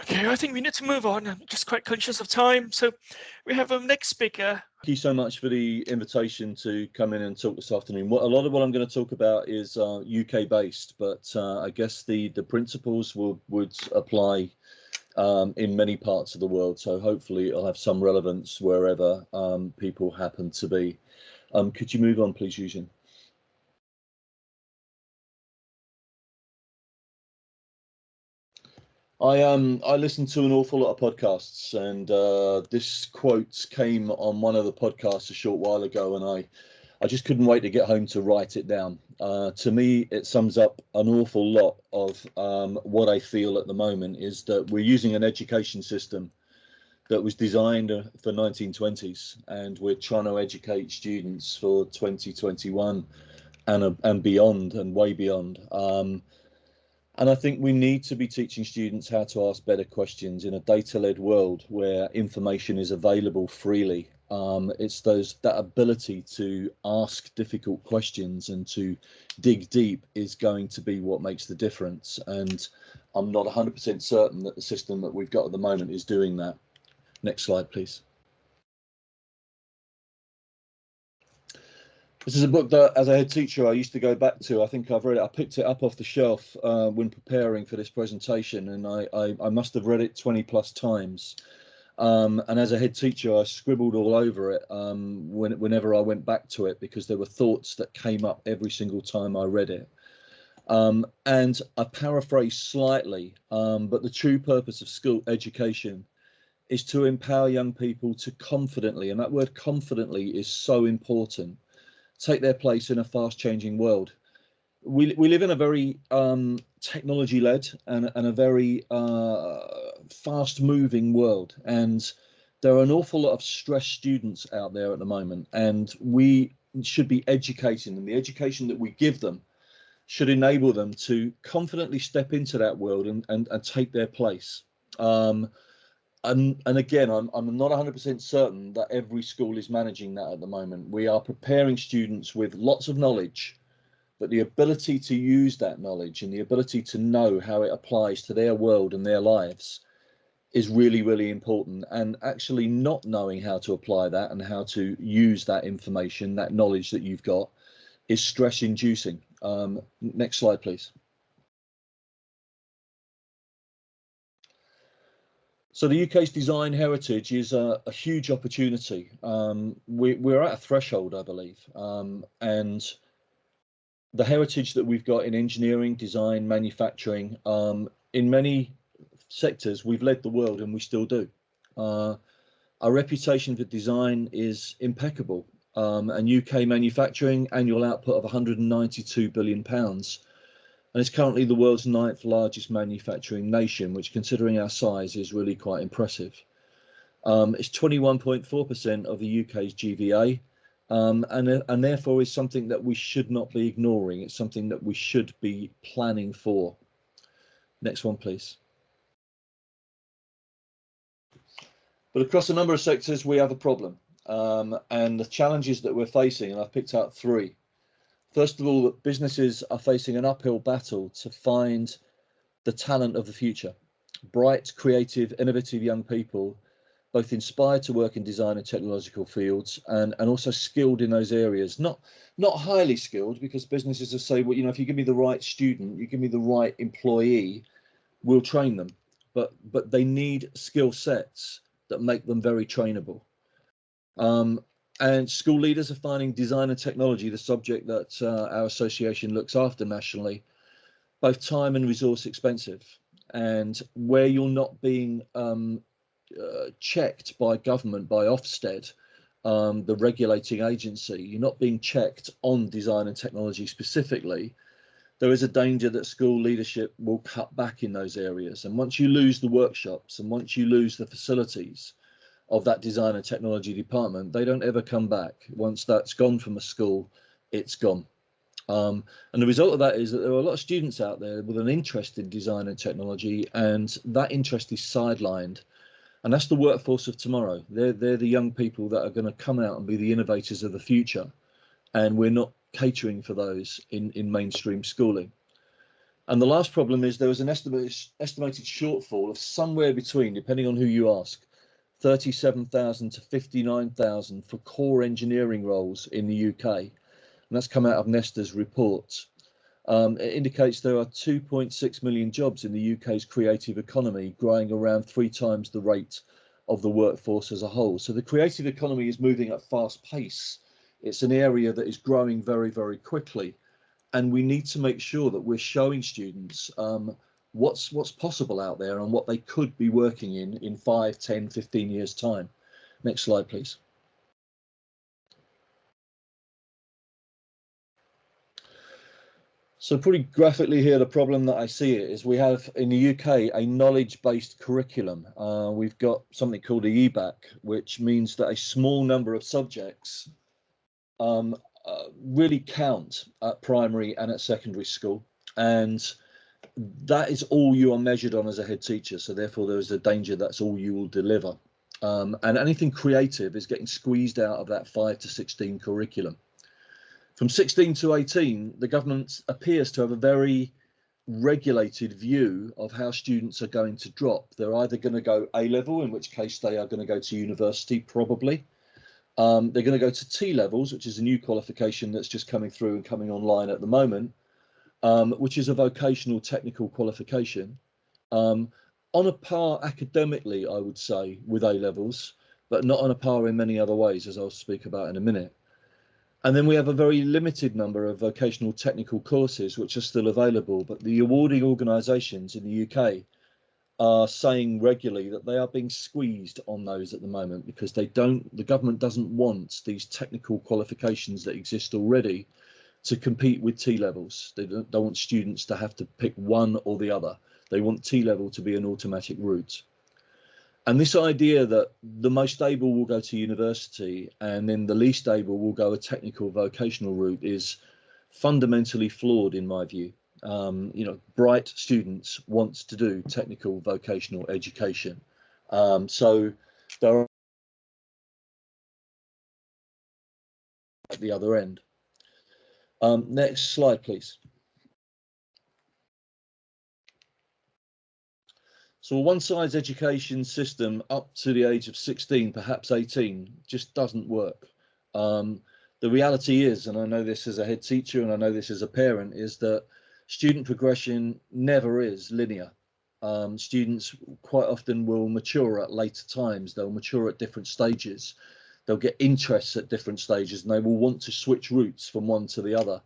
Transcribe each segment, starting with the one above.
Okay, I think we need to move on. I'm just quite conscious of time. So we have our next speaker. Thank you so much for the invitation to come in and talk this afternoon. A lot of what I'm going to talk about is UK based, but I guess the principles would apply in many parts of the world. So hopefully it'll have some relevance wherever people happen to be. Could you move on, please, Eugene? I listen to an awful lot of podcasts, and this quote came on one of the podcasts a short while ago, and I just couldn't wait to get home to write it down. To me, it sums up an awful lot of what I feel at the moment is that we're using an education system that was designed for 1920s, and we're trying to educate students for 2021 and beyond and way beyond. And I think we need to be teaching students how to ask better questions in a data-led world where information is available freely. It's that ability to ask difficult questions and to dig deep is going to be what makes the difference. And I'm not 100% certain that the system that we've got at the moment is doing that. Next slide, please. This is a book that, as a head teacher, I used to go back to. I think I've read it. I picked it up off the shelf when preparing for this presentation, and I must have read it 20 plus times. And as a head teacher, I scribbled all over it whenever I went back to it, because there were thoughts that came up every single time I read it. And I paraphrase slightly, but the true purpose of school education is to empower young people to confidently, and that word confidently is so important, take their place in a fast changing world. We live in a very technology led and a very fast moving world, and there are an awful lot of stressed students out there at the moment, and we should be educating them. The education that we give them should enable them to confidently step into that world and take their place. And again, I'm not 100% certain that every school is managing that at the moment. We are preparing students with lots of knowledge, but the ability to use that knowledge and the ability to know how it applies to their world and their lives is really, really important. And actually not knowing how to apply that and how to use that information, that knowledge that you've got, is stress inducing. Next slide, please. So the UK's design heritage is a huge opportunity. We're at a threshold, I believe, and the heritage that we've got in engineering, design, manufacturing, in many sectors, we've led the world, and we still do. Our reputation for design is impeccable, and UK manufacturing annual output of £192 billion. And it's currently the world's 9th largest manufacturing nation, which, considering our size, is really quite impressive. It's 21.4% of the UK's GVA, and therefore is something that we should not be ignoring. It's something that we should be planning for. Next one, please. But across a number of sectors, we have a problem, and the challenges that we're facing, and I've picked out three. First of all, that businesses are facing an uphill battle to find the talent of the future. Bright, creative, innovative young people, both inspired to work in design and technological fields, and also skilled in those areas. Not highly skilled, because businesses will say, well, you know, if you give me the right student, you give me the right employee, we'll train them. But they need skill sets that make them very trainable. And school leaders are finding design and technology, the subject that our association looks after nationally, both time and resource expensive. And where you're not being checked by government, by Ofsted, the regulating agency, you're not being checked on design and technology specifically, there is a danger that school leadership will cut back in those areas. And once you lose the workshops and once you lose the facilities of that design and technology department, they don't ever come back. Once that's gone from a school, it's gone. And the result of that is that there are a lot of students out there with an interest in design and technology, and that interest is sidelined. And that's the workforce of tomorrow. They're the young people that are going to come out and be the innovators of the future. And we're not catering for those in mainstream schooling. And the last problem is there was an estimated shortfall of somewhere between, depending on who you ask, 37,000 to 59,000 for core engineering roles in the UK. And that's come out of Nesta's report. It indicates there are 2.6 million jobs in the UK's creative economy, growing around 3 times the rate of the workforce as a whole. So the creative economy is moving at fast pace. It's an area that is growing very, very quickly. And we need to make sure that we're showing students what's possible out there and what they could be working in 5, 10, 15 years time. Next slide, please. So pretty graphically here, the problem that I see it is we have in the UK a knowledge-based curriculum. We've got something called the EBAC, which means that a small number of subjects really count at primary and at secondary school. And that is all you are measured on as a head teacher. So therefore there is a danger that's all you will deliver. And anything creative is getting squeezed out of that 5 to 16 curriculum. From 16 to 18, the government appears to have a very regulated view of how students are going to drop. They're either going to go A level, in which case they are going to go to university, probably. They're going to go to T levels, which is a new qualification that's just coming through and coming online at the moment, which is a vocational technical qualification. On a par academically, I would say, with A levels, but not on a par in many other ways, as I'll speak about in a minute. And then we have a very limited number of vocational technical courses which are still available, but the awarding organisations in the UK are saying regularly that they are being squeezed on those at the moment because the government doesn't want these technical qualifications that exist already to compete with T levels. They don't want students to have to pick one or the other. They want T level to be an automatic route. And this idea that the most able will go to university and then the least able will go a technical vocational route is fundamentally flawed in my view. Bright students want to do technical vocational education. So there are at the other end. Next slide, please. So a one-size education system up to the age of 16, perhaps 18, just doesn't work. The reality is, and I know this as a head teacher and I know this as a parent, is that student progression never is linear. Students quite often will mature at later times. They'll mature at different stages. They'll get interests at different stages and they will want to switch routes from one to the other.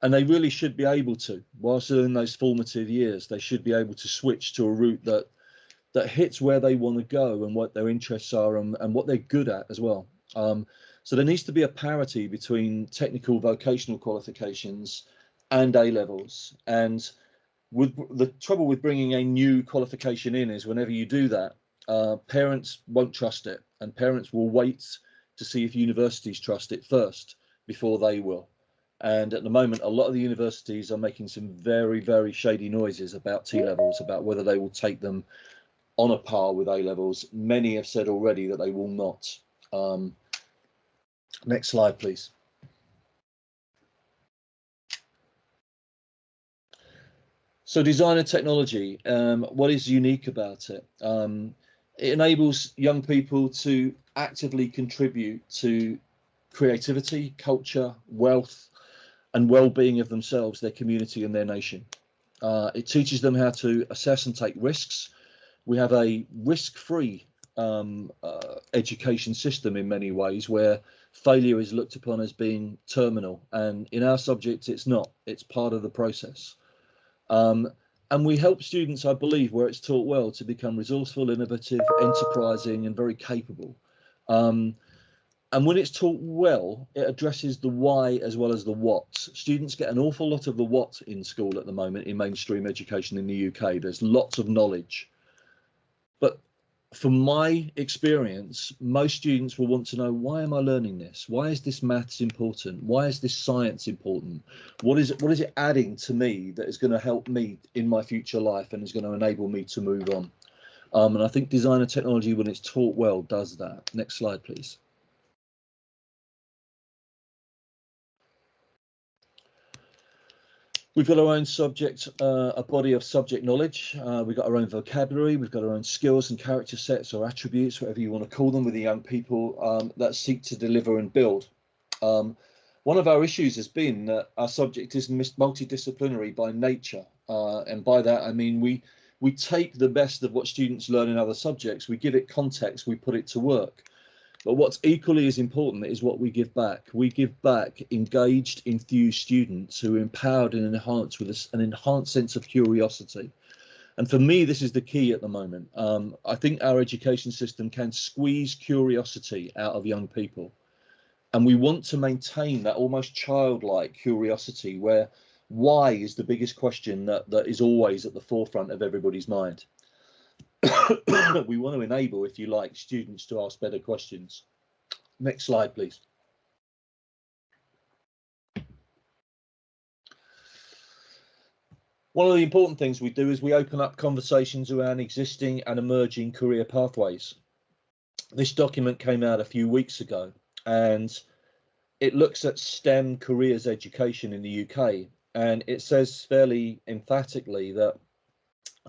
And they really should be able to, whilst they're in those formative years, they should be able to switch to a route that hits where they want to go and what their interests are and what they're good at as well. So there needs to be a parity between technical vocational qualifications and A levels. And with the trouble with bringing a new qualification in is whenever you do that, parents won't trust it, and parents will wait to see if universities trust it first before they will. And at the moment, a lot of the universities are making some very, very shady noises about T levels, about whether they will take them on a par with A levels. Many have said already that they will not. Next slide, please. So design and technology, what is unique about it? It enables young people to actively contribute to creativity, culture, wealth, and well-being of themselves, their community and their nation. It teaches them how to assess and take risks. We have a risk-free education system in many ways where failure is looked upon as being terminal, and in our subject it's not. It's part of the process. And we help students, I believe, where it's taught well, to become resourceful, innovative, enterprising, and very capable. And when it's taught well, it addresses the why as well as the what. Students get an awful lot of the what in school at the moment in mainstream education in the UK. There's lots of knowledge. But from my experience, most students will want to know, why am I learning this? Why is this maths important? Why is this science important? What is it adding to me that is going to help me in my future life and is going to enable me to move on? And I think design and technology, when it's taught well, does that. Next slide, please. We've got our own subject, a body of subject knowledge. We've got our own vocabulary. We've got our own skills and character sets or attributes, whatever you want to call them, with the young people that seek to deliver and build. One of our issues has been that our subject is multidisciplinary by nature. And by that, I mean, we take the best of what students learn in other subjects, we give it context, we put it to work. But what's equally as important is what we give back. We give back engaged, enthused students who are empowered and enhanced with an enhanced sense of curiosity. And for me, this is the key at the moment. I think our education system can squeeze curiosity out of young people. And we want to maintain that almost childlike curiosity where why is the biggest question that is always at the forefront of everybody's mind. We want to enable, if you like, students to ask better questions. Next slide, please. One of the important things we do is we open up conversations around existing and emerging career pathways. This document came out a few weeks ago, and it looks at STEM careers education in the UK, and it says fairly emphatically that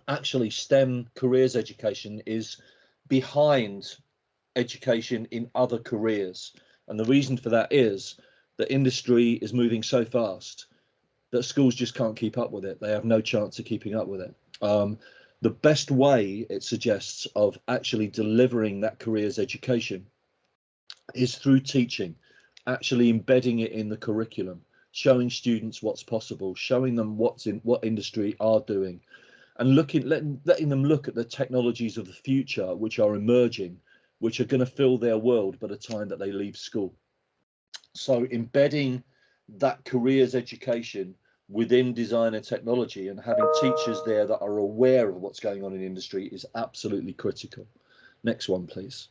actually STEM careers education is behind education in other careers. And the reason for that is that industry is moving so fast that schools just can't keep up with it. They have no chance of keeping up with it. The best way, it suggests, of actually delivering that careers education is through teaching, actually embedding it in the curriculum, showing students what's possible, showing them what industry are doing, and letting them look at the technologies of the future which are emerging, which are going to fill their world by the time that they leave school. So embedding that careers education within design and technology and having teachers there that are aware of what's going on in industry is absolutely critical. Next one, please.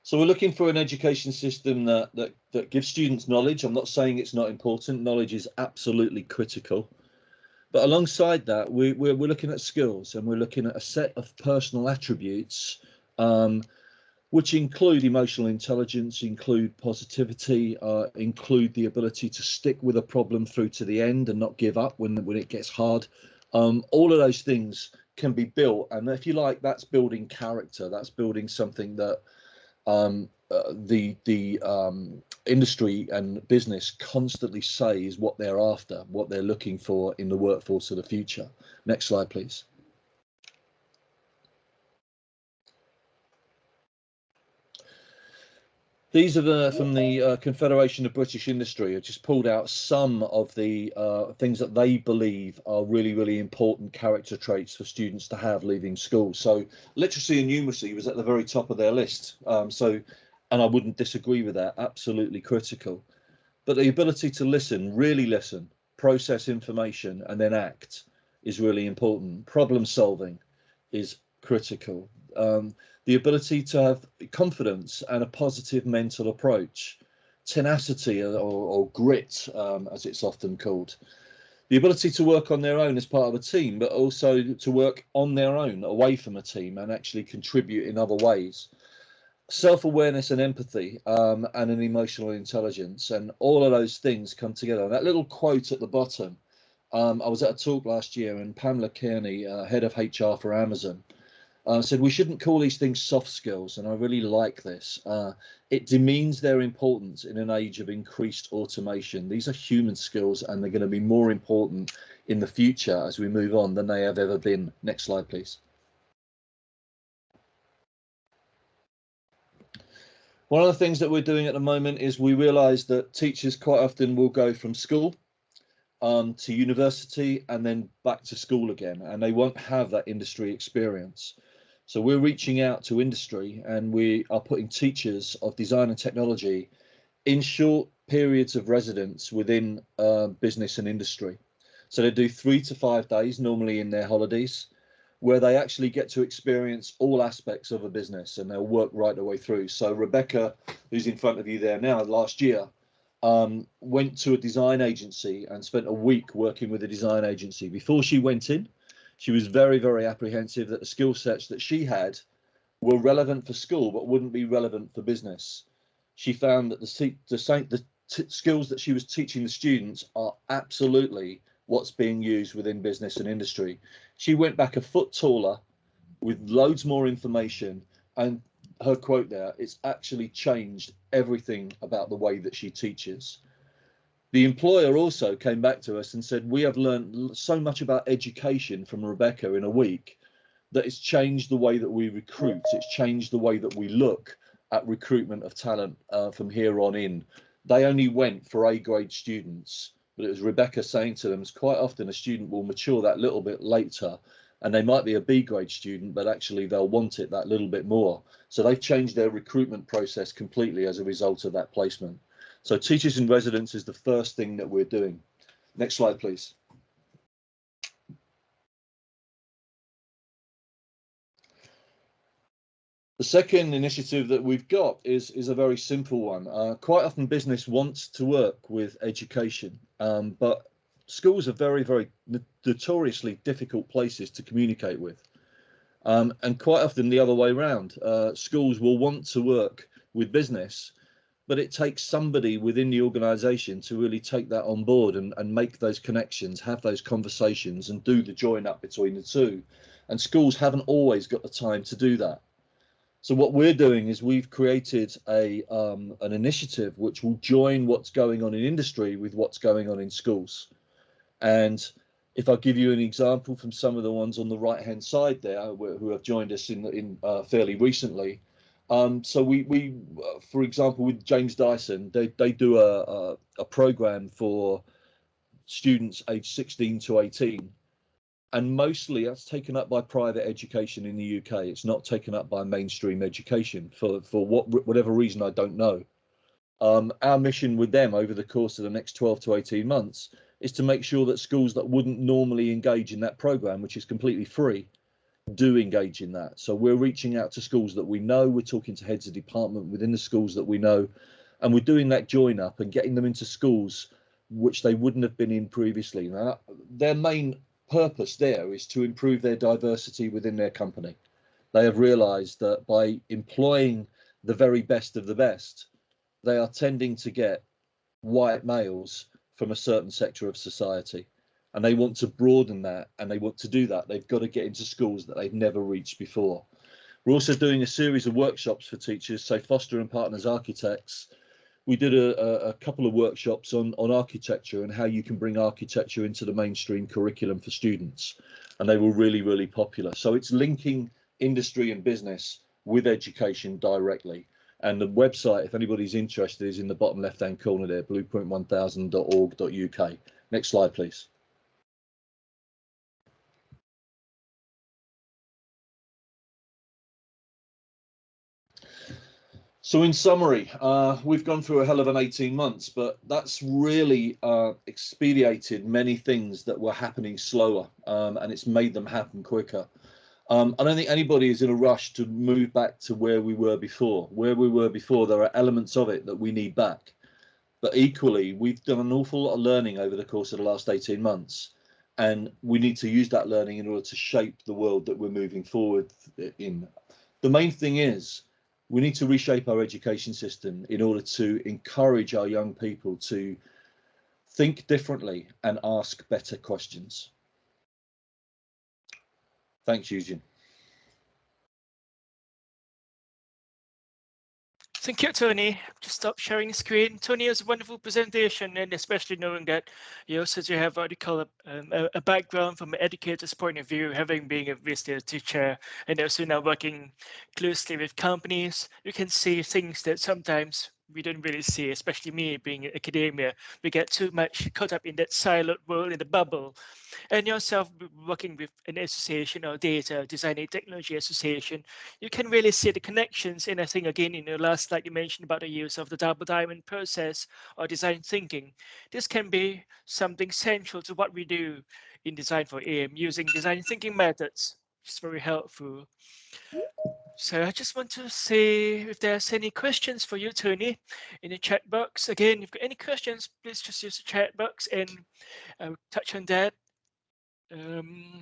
So we're looking for an education system that gives students knowledge. I'm not saying it's not important. Knowledge is absolutely critical. But alongside that, we're looking at skills, and we're looking at a set of personal attributes, which include emotional intelligence, include positivity, include the ability to stick with a problem through to the end and not give up when it gets hard. All of those things can be built, and if you like, that's building character. That's building something that the industry and business constantly say is what they're after, what they're looking for in the workforce of the future. Next slide, please. These are from the Confederation of British Industry. I've just pulled out some of the things that they believe are really, really important character traits for students to have leaving school. So literacy and numeracy was at the very top of their list. And I wouldn't disagree with that, absolutely critical. But the ability to listen, really listen, process information, and then act is really important. Problem solving is critical. The ability to have confidence and a positive mental approach, tenacity or grit, as it's often called. The ability to work on their own as part of a team, but also to work on their own, away from a team, and actually contribute in other ways. Self-awareness and empathy, and an emotional intelligence, and all of those things come together. That little quote at the bottom, I was at a talk last year, and Pamela Kearney, head of HR for Amazon, said we shouldn't call these things soft skills, and I really like this. It demeans their importance in an age of increased automation. These are human skills, and they're going to be more important in the future as we move on than they have ever been. Next slide, please. One of the things that we're doing at the moment is we realise that teachers quite often will go from school to university and then back to school again, and they won't have that industry experience. So we're reaching out to industry, and we are putting teachers of design and technology in short periods of residence within business and industry. So they do 3 to 5 days, normally in their holidays, where they actually get to experience all aspects of a business, and they'll work right the way through. So Rebecca, who's in front of you there now, last year, went to a design agency and spent a week working with a design agency. Before she went in, she was very, very apprehensive that the skill sets that she had were relevant for school, but wouldn't be relevant for business. She found that skills that she was teaching the students are absolutely what's being used within business and industry. She went back a foot taller with loads more information, and her quote there, it's actually changed everything about the way that she teaches. The employer also came back to us and said, we have learned so much about education from Rebecca in a week that it's changed the way that we recruit. It's changed the way that we look at recruitment of talent from here on in. They only went for A grade students, but it was Rebecca saying to them, it's quite often a student will mature that little bit later, and they might be a B grade student, but actually they'll want it that little bit more. So they've changed their recruitment process completely as a result of that placement. So teachers in residence is the first thing that we're doing. Next slide, please. The second initiative that we've got is a very simple one. Quite often business wants to work with education, but schools are very notoriously difficult places to communicate with. And quite often the other way around, schools will want to work with business, but it takes somebody within the organization to really take that on board and make those connections, have those conversations and do the join up between the two. And schools haven't always got the time to do that. So what we're doing is we've created an initiative which will join what's going on in industry with what's going on in schools. And if I give you an example from some of the ones on the right-hand side there, who have joined us in fairly recently. So we for example, with James Dyson, they do a program for students aged 16 to 18. And mostly that's taken up by private education in the UK. It's not taken up by mainstream education for whatever reason, I don't know. Our mission with them over the course of the next 12 to 18 months is to make sure that schools that wouldn't normally engage in that program, which is completely free, do engage in that. So we're reaching out to schools that we know, we're talking to heads of department within the schools that we know, and we're doing that join up and getting them into schools which they wouldn't have been in previously. Now, their main purpose there is to improve their diversity within their company. They have realized that by employing the very best of the best, they are tending to get white males from a certain sector of society. And they want to broaden that, and they want to do that. They've got to get into schools that they've never reached before. We're also doing a series of workshops for teachers. So Foster and Partners Architects, we did a couple of workshops on architecture and how you can bring architecture into the mainstream curriculum for students. And they were really popular. So it's linking industry and business with education directly. And the website, if anybody's interested, is in the bottom left-hand corner there, blueprint1000.org.uk. Next slide, please. So in summary, we've gone through a hell of an 18 months, but that's really expedited many things that were happening slower, and it's made them happen quicker. I don't think anybody is in a rush to move back to where we were before. Where we were before, there are elements of it that we need back. But equally, we've done an awful lot of learning over the course of the last 18 months, and we need to use that learning in order to shape the world that we're moving forward in. The main thing is we need to reshape our education system in order to encourage our young people to think differently and ask better questions. Thanks, Eugene. Thank you, Tony. Just stop sharing the screen. Tony has a wonderful presentation, and especially knowing that you also have what you call a background from an educator's point of view, having been a visitor teacher and also now working closely with companies, you can see things that sometimes we don't really see, especially me being in academia. We get too much caught up in that siloed world, in the bubble. And yourself working with an association or data design technology association, you can really see the connections. And I think again, in the last slide, you mentioned about the use of the double diamond process or design thinking. This can be something central to what we do in design for AM using design thinking methods. It's very helpful. So I just want to see if there's any questions for you, Tony, in the chat box. Again, if you've got any questions, please just use the chat box and I'll touch on that.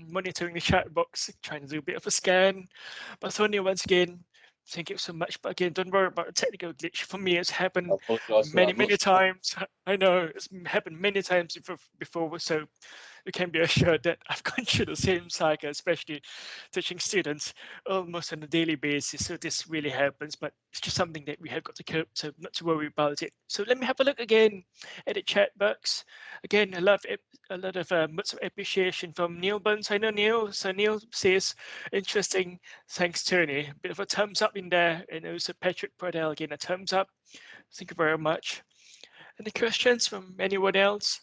Monitoring the chat box, trying to do a bit of a scan. But Tony, once again, Thank you so much. But again, don't worry about the technical glitch. For me, it's I happened apologise for that. many, I'm not many sure. times. I know it's happened many times before. So you can be assured that I've gone through the same cycle, especially teaching students almost on a daily basis. So this really happens, but it's just something that we have got to cope. So not to worry about it. So let me have a look again at the chat box. Again, a lot of much of appreciation from Neil Buns. I know Neil. So Neil says, interesting. Thanks, Tony. Bit of a thumbs up in there. And also Patrick Pradell again, a thumbs up. Thank you very much. Any questions from anyone else?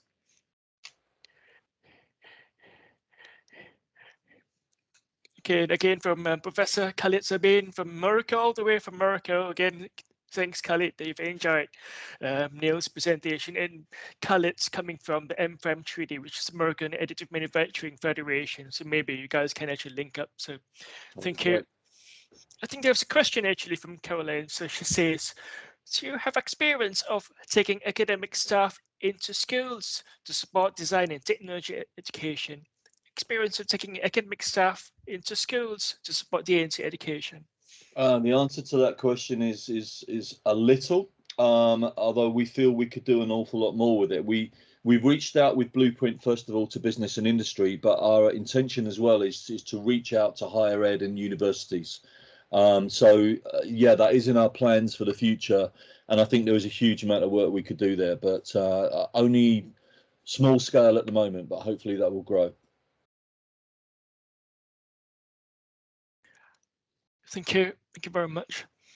Okay, again from Professor Khalid Sabin from Morocco, all the way from Morocco. Again, thanks Khalid that you've enjoyed Neil's presentation. And Khalid's coming from the MFAM Treaty, which is American Additive Manufacturing Federation. So maybe you guys can actually link up. So thank you. Great. I think there's a question actually from Caroline. So she says, do you have experience of taking academic staff into schools to support design and technology education? Experience of taking academic staff into schools to support D&T education? The answer to that question is a little. Although we feel we could do an awful lot more with it. We've reached out with Blueprint first of all to business and industry, but our intention as well is to reach out to higher ed and universities. Yeah, that is in our plans for the future, and I think there is a huge amount of work we could do there, but only small scale at the moment. But hopefully that will grow. Thank you. Thank you very much.